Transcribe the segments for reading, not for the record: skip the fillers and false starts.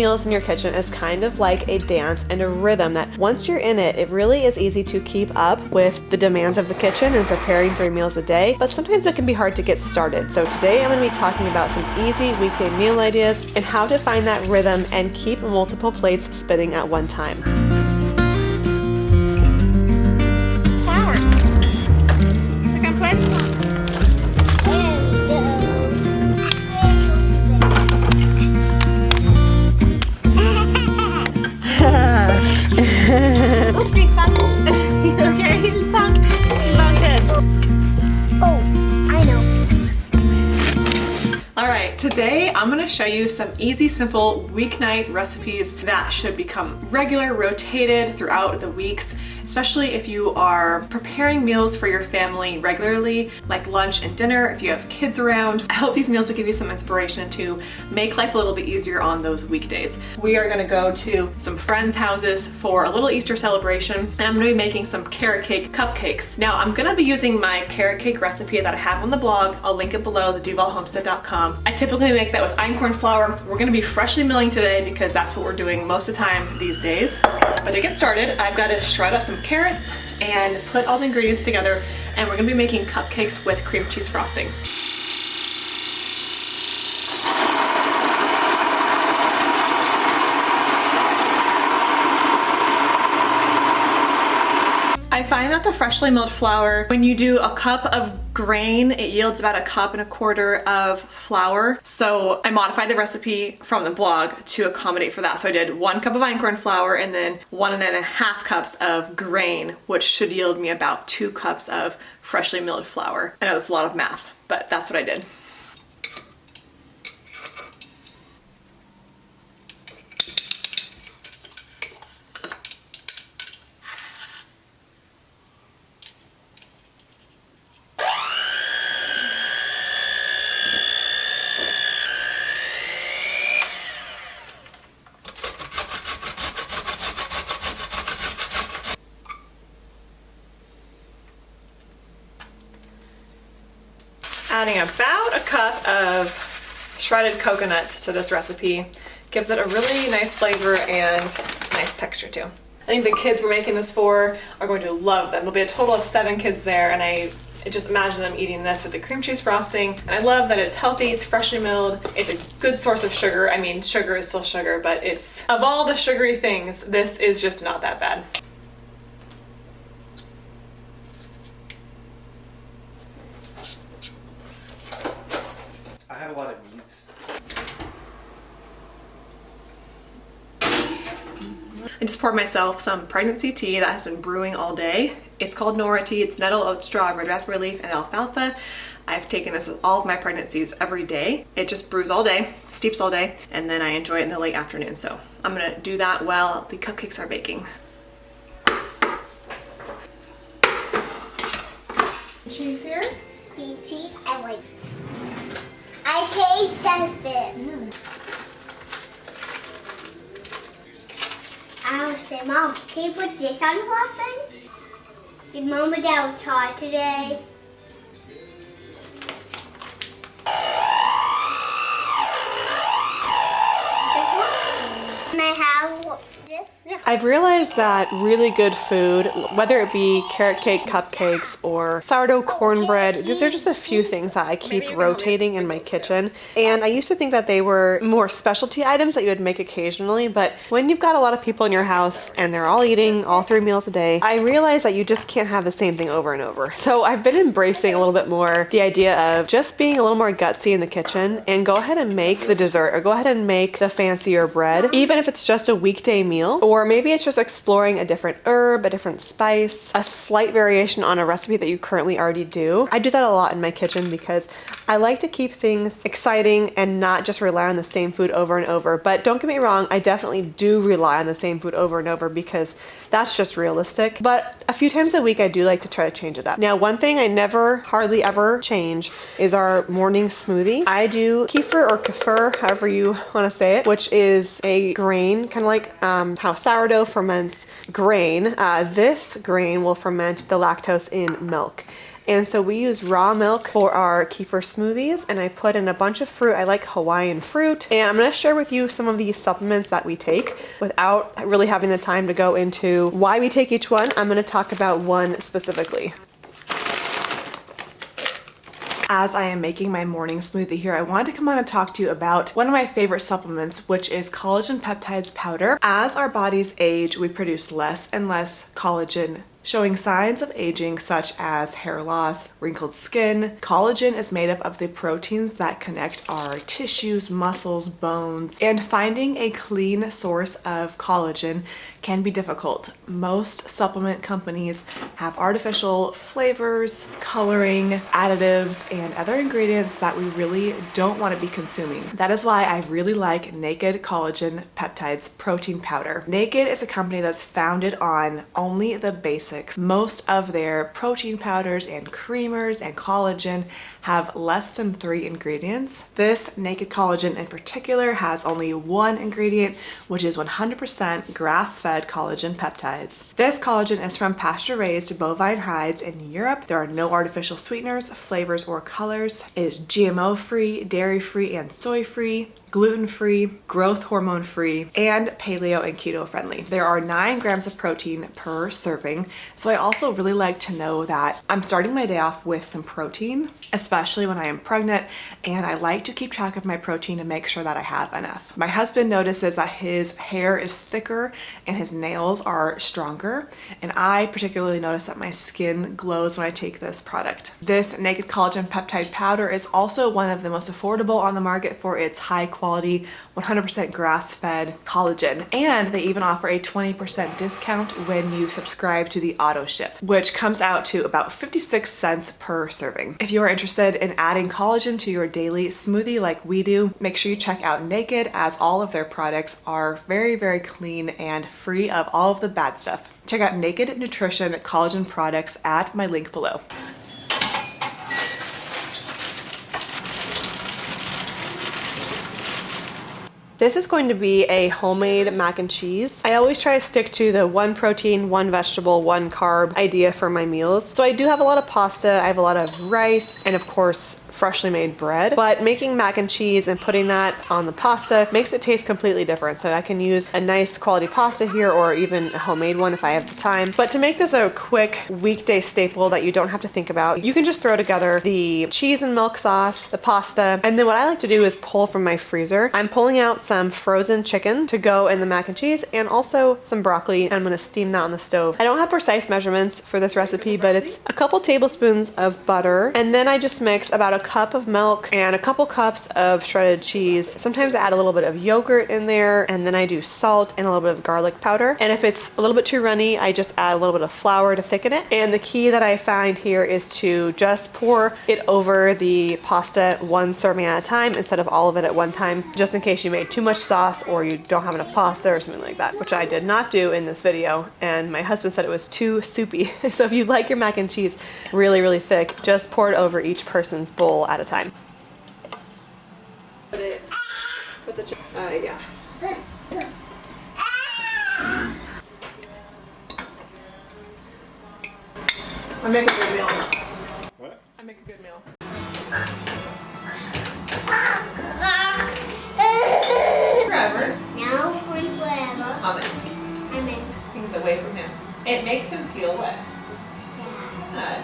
meals in your kitchen is kind of like a dance and a rhythm that once you're in it, it really is easy to keep up with the demands of the kitchen and preparing 3 meals a day, but sometimes it can be hard to get started. So today I'm going to be talking about some easy weekday meal ideas and how to find that rhythm and keep multiple plates spinning at one time. Flowers. Look, I'm planting them. Oopsie, okay, bump heads. Oh, I know. All right, today I'm gonna show you some easy, simple weeknight recipes that should become regular, rotated throughout the weeks, especially if you are preparing meals for your family regularly, like lunch and dinner, if you have kids around. I hope these meals will give you some inspiration to make life a little bit easier on those weekdays. We are gonna go to some friends' houses for a little Easter celebration, and I'm gonna be making some carrot cake cupcakes. Now, I'm gonna be using my carrot cake recipe that I have on the blog. I'll link it below, theduvallhomestead.com. I typically make that with einkorn flour. We're gonna be freshly milling today because that's what we're doing most of the time these days. But to get started, I've got to shred up some carrots and put all the ingredients together, and we're gonna be making cupcakes with cream cheese frosting. I find that the freshly milled flour, when you do a cup of grain, it yields about 1.25 cups of flour. So I modified the recipe from the blog to accommodate for that. So I did 1 cup of einkorn flour and then 1.5 cups of grain, which should yield me about 2 cups of freshly milled flour. I know it's a lot of math, but that's what I did. Adding about 1 cup of shredded coconut to this recipe gives it a really nice flavor and nice texture too. I think the kids we're making this for are going to love them. There'll be a total of 7 kids there, and I just imagine them eating this with the cream cheese frosting. And I love that it's healthy, it's freshly milled, it's a good source of sugar. I mean, sugar is still sugar, but it's, of all the sugary things, this is just not that bad. I have a lot of needs. I just poured myself some pregnancy tea that has been brewing all day. It's called Nora tea. It's nettle, oat straw, red raspberry leaf, and alfalfa. I've taken this with all of my pregnancies every day. It just brews all day, steeps all day, and then I enjoy it in the late afternoon. So I'm gonna do that while the cupcakes are baking. Cheese here? Cream cheese, I like. I taste tested. I would say, Mom, can you put this on the frosting? Your mom and dad was tired today. Can I have this? Yeah. I've realized that really good food, whether it be carrot cake cupcakes or sourdough cornbread, these are just a few things that I keep rotating in my kitchen. And I used to think that they were more specialty items that you would make occasionally, but when you've got a lot of people in your house and they're all eating all 3 meals a day, I realized that you just can't have the same thing over and over. So I've been embracing a little bit more the idea of just being a little more gutsy in the kitchen and go ahead and make the dessert or go ahead and make the fancier bread, even if it's just a weekday meal, or maybe it's just exploring a different herb, a different spice, a slight variation on a recipe that you currently already do. I do that a lot in my kitchen because I like to keep things exciting and not just rely on the same food over and over. But don't get me wrong, I definitely do rely on the same food over and over because that's just realistic. But a few times a week, I do like to try to change it up. Now, one thing I never, hardly ever change is our morning smoothie. I do kefir or kefir, however you want to say it, which is a grain, kind of like how sourdough ferments grain. This grain will ferment the lactose in milk. And so we use raw milk for our kefir smoothies, and I put in a bunch of fruit. I like Hawaiian fruit. And I'm gonna share with you some of these supplements that we take without really having the time to go into why we take each one. I'm gonna talk about one specifically. As I am making my morning smoothie here, I wanted to come on and talk to you about one of my favorite supplements, which is collagen peptides powder. As our bodies age, we produce less and less collagen, showing signs of aging such as hair loss, wrinkled skin. Collagen is made up of the proteins that connect our tissues, muscles, bones, and finding a clean source of collagen can be difficult. Most supplement companies have artificial flavors, coloring, additives, and other ingredients that we really don't want to be consuming. That is why I really like Naked Collagen Peptides Protein Powder. Naked is a company that's founded on only the basics. Most of their protein powders and creamers and collagen have less than 3 ingredients. This Naked Collagen in particular has only 1 ingredient, which is 100% grass-fed collagen peptides. This collagen is from pasture-raised bovine hides in Europe. There are no artificial sweeteners, flavors, or colors. It is GMO-free, dairy-free, and soy-free, gluten-free, growth hormone-free, and paleo and keto-friendly. There are 9 grams of protein per serving, so I also really like to know that I'm starting my day off with some protein, especially when I am pregnant, and I like to keep track of my protein to make sure that I have enough. My husband notices that his hair is thicker and his nails are stronger, and I particularly notice that my skin glows when I take this product. This Naked Collagen Peptide Powder is also one of the most affordable on the market for its high quality 100% grass-fed collagen, and they even offer a 20% discount when you subscribe to the auto ship, which comes out to about 56 cents per serving. If you are interested in adding collagen to your daily smoothie like we do, make sure you check out Naked, as all of their products are very, very clean and free of all of the bad stuff. Check out Naked Nutrition collagen products at my link below. This is going to be a homemade mac and cheese. I always try to stick to the 1 protein, 1 vegetable, 1 carb idea for my meals. So I do have a lot of pasta, I have a lot of rice, and of course, freshly made bread, but making mac and cheese and putting that on the pasta makes it taste completely different. So I can use a nice quality pasta here, or even a homemade one if I have the time. But to make this a quick weekday staple that you don't have to think about, you can just throw together the cheese and milk sauce, the pasta, and then what I like to do is pull from my freezer. I'm pulling out some frozen chicken to go in the mac and cheese, and also some broccoli. I'm gonna steam that on the stove. I don't have precise measurements for this recipe, but it's a couple tablespoons of butter, and then I just mix about a cup of milk and a couple cups of shredded cheese. Sometimes I add a little bit of yogurt in there, and then I do salt and a little bit of garlic powder. And if it's a little bit too runny, I just add a little bit of flour to thicken it. And the key that I find here is to just pour it over the pasta 1 serving at a time instead of all of it at one time, just in case you made too much sauce or you don't have enough pasta or something like that, which I did not do in this video. And my husband said it was too soupy. So if you like your mac and cheese really, really thick, just pour it over each person's bowl at a time. Put the yeah. I make a good meal. What? I make a good meal. Forever. No, forever. I'm in. things away from him. It makes him feel wet. Yeah.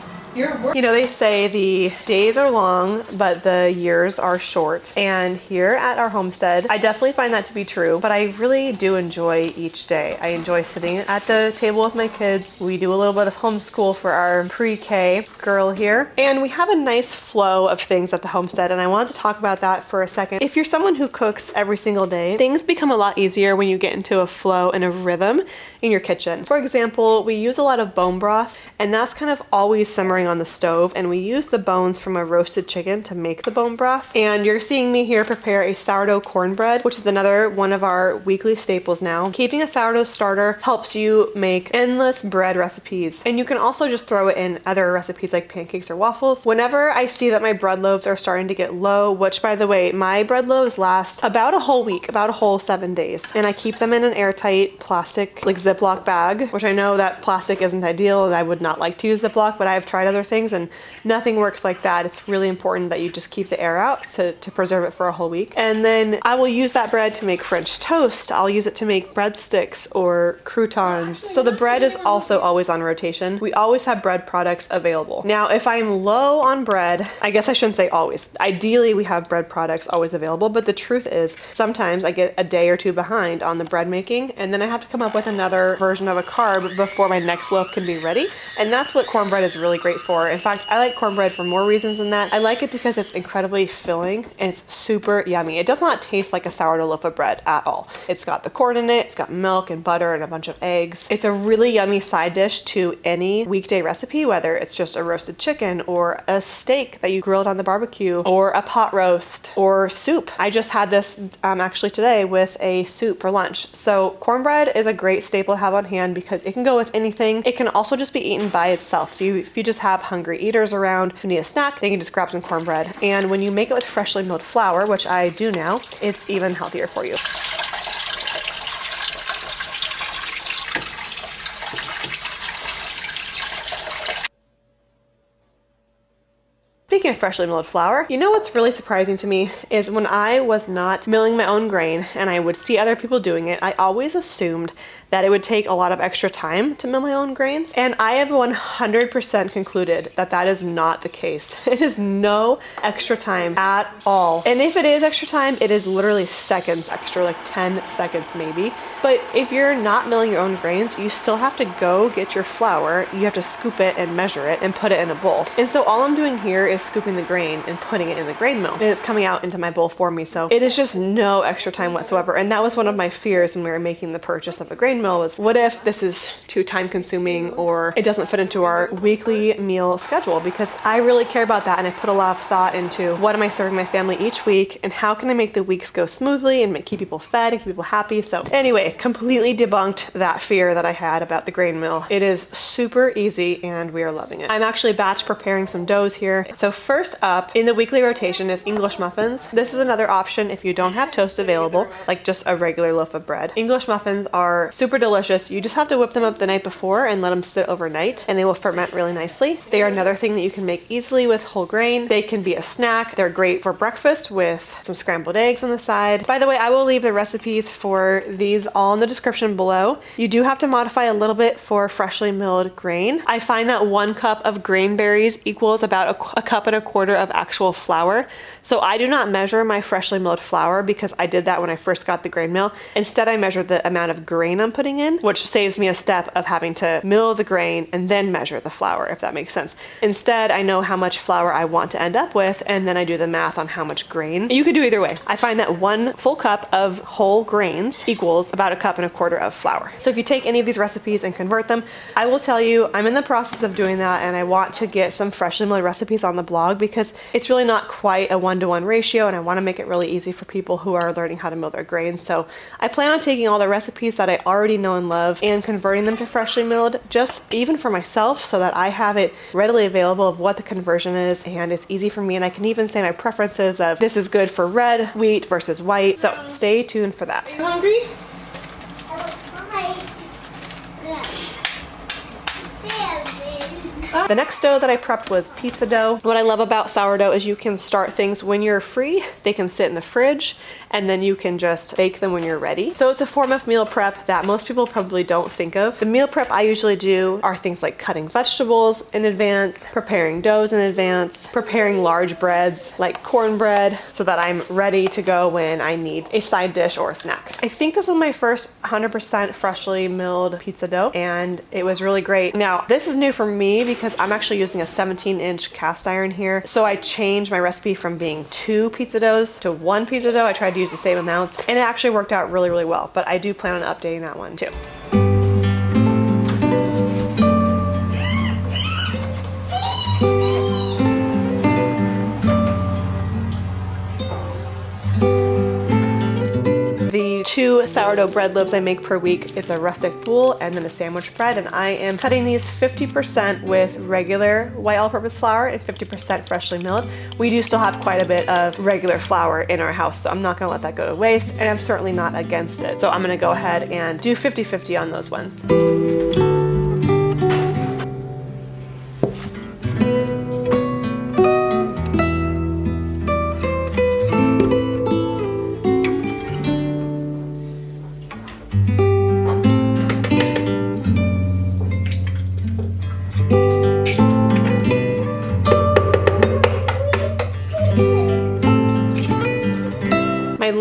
You know, they say the days are long, but the years are short. And here at our homestead, I definitely find that to be true, but I really do enjoy each day. I enjoy sitting at the table with my kids. We do a little bit of homeschool for our pre-K girl here. And we have a nice flow of things at the homestead, and I wanted to talk about that for a second. If you're someone who cooks every single day, things become a lot easier when you get into a flow and a rhythm in your kitchen. For example, we use a lot of bone broth, and that's kind of always simmering on the stove, and we use the bones from a roasted chicken to make the bone broth. And you're seeing me here prepare a sourdough cornbread, which is another one of our weekly staples now. Keeping a sourdough starter helps you make endless bread recipes, and you can also just throw it in other recipes like pancakes or waffles. Whenever I see that my bread loaves are starting to get low, which by the way, my bread loaves last about a whole week, about a whole 7 days, and I keep them in an airtight plastic like Ziploc bag, which I know that plastic isn't ideal and I would not like to use Ziploc, but I've tried fried other things, and nothing works like that. It's really important that you just keep the air out to preserve it for a whole week. And then I will use that bread to make French toast. I'll use it to make breadsticks or croutons. So the bread is also always on rotation. We always have bread products available. Now, if I'm low on bread, I guess I shouldn't say always. Ideally, we have bread products always available, but the truth is sometimes I get a day or two behind on the bread making, and then I have to come up with another version of a carb before my next loaf can be ready. And that's what cornbread is really great for. In fact, I like cornbread for more reasons than that. I like it because it's incredibly filling and it's super yummy. It does not taste like a sourdough loaf of bread at all. It's got the corn in it, it's got milk and butter and a bunch of eggs. It's a really yummy side dish to any weekday recipe, whether it's just a roasted chicken or a steak that you grilled on the barbecue or a pot roast or soup. I just had this actually today with a soup for lunch. So cornbread is a great staple to have on hand because it can go with anything. It can also just be eaten by itself. So if you just have hungry eaters around who need a snack, they can just grab some cornbread. And when you make it with freshly milled flour, which I do now, it's even healthier for you. Speaking of freshly milled flour, you know what's really surprising to me is when I was not milling my own grain and I would see other people doing it, I always assumed that it would take a lot of extra time to mill my own grains. And I have 100% concluded that that is not the case. It is no extra time at all. And if it is extra time, it is literally seconds extra, like 10 seconds maybe. But if you're not milling your own grains, you still have to go get your flour. You have to scoop it and measure it and put it in a bowl. And so all I'm doing here is scooping the grain and putting it in the grain mill. And it's coming out into my bowl for me. So it is just no extra time whatsoever. And that was one of my fears when we were making the purchase of a grain mill was, what if this is too time consuming or it doesn't fit into our weekly meal schedule? Because I really care about that, and I put a lot of thought into what am I serving my family each week and how can I make the weeks go smoothly and keep people fed and keep people happy. So anyway, completely debunked that fear that I had about the grain mill. It is super easy and we are loving it. I'm actually batch preparing some doughs here. So first up in the weekly rotation is English muffins. This is another option if you don't have toast available, like just a regular loaf of bread. English muffins are super delicious. You just have to whip them up the night before and let them sit overnight and they will ferment really nicely. They are another thing that you can make easily with whole grain. They can be a snack. They're great for breakfast with some scrambled eggs on the side. By the way, I will leave the recipes for these all in the description below. You do have to modify a little bit for freshly milled grain. I find that 1 cup of grain berries equals about a cup and a quarter of actual flour. So I do not measure my freshly milled flour because I did that when I first got the grain mill. Instead, I measured the amount of grain I'm putting in, which saves me a step of having to mill the grain and then measure the flour, if that makes sense. Instead, I know how much flour I want to end up with, and then I do the math on how much grain. You could do either way. I find that 1 full cup of whole grains equals about a cup and a quarter of flour. So if you take any of these recipes and convert them, I will tell you I'm in the process of doing that, and I want to get some freshly milled recipes on the blog because it's really not quite a 1-to-1 ratio, and I want to make it really easy for people who are learning how to mill their grains. So I plan on taking all the recipes that I already know and love and converting them to freshly milled, just even for myself, so that I have it readily available of what the conversion is and it's easy for me, and I can even say my preferences of this is good for red wheat versus white. So stay tuned for that. You hungry? I will try to. The next dough that I prepped was pizza dough. What I love about sourdough is you can start things when you're free. They can sit in the fridge and then you can just bake them when you're ready. So it's a form of meal prep that most people probably don't think of. The meal prep I usually do are things like cutting vegetables in advance, preparing doughs in advance, preparing large breads like cornbread so that I'm ready to go when I need a side dish or a snack. I think this was my first 100% freshly milled pizza dough and it was really great. Now, this is new for me because I'm actually using a 17-inch cast iron here. So I changed my recipe from being 2 pizza doughs to 1 pizza dough. I tried to use the same amounts and it actually worked out really, really well, but I do plan on updating that one too. The 2 sourdough bread loaves I make per week is a rustic boule and then a sandwich bread, and I am cutting these 50% with regular white all-purpose flour and 50% freshly milled. We do still have quite a bit of regular flour in our house, so I'm not gonna let that go to waste, and I'm certainly not against it. So I'm gonna go ahead and do 50-50 on those ones.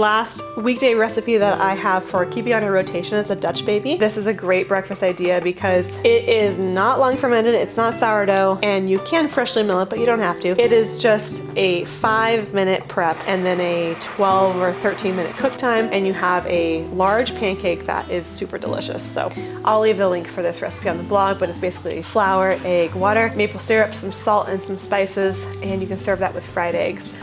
last weekday recipe that I have for keeping on a rotation is a Dutch baby. This is a great breakfast idea because it is not long fermented, it's not sourdough, and you can freshly mill it, but you don't have to. It is just a 5-minute prep and then a 12 or 13-minute cook time, and you have a large pancake that is super delicious. So I'll leave the link for this recipe on the blog, but it's basically flour, egg, water, maple syrup, some salt, and some spices, and you can serve that with fried eggs.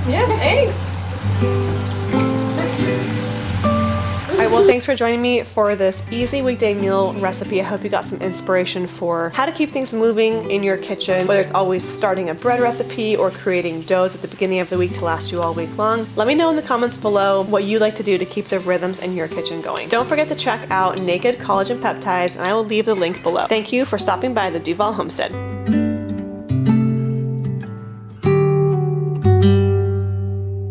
Yes, eggs. Alright, well, thanks for joining me for this easy weekday meal recipe. I hope you got some inspiration for how to keep things moving in your kitchen, whether it's always starting a bread recipe or creating doughs at the beginning of the week to last you all week long. Let me know in the comments below what you like to do to keep the rhythms in your kitchen going. Don't forget to check out Naked Collagen Peptides, and I will leave the link below. Thank you for stopping by the Duvall Homestead.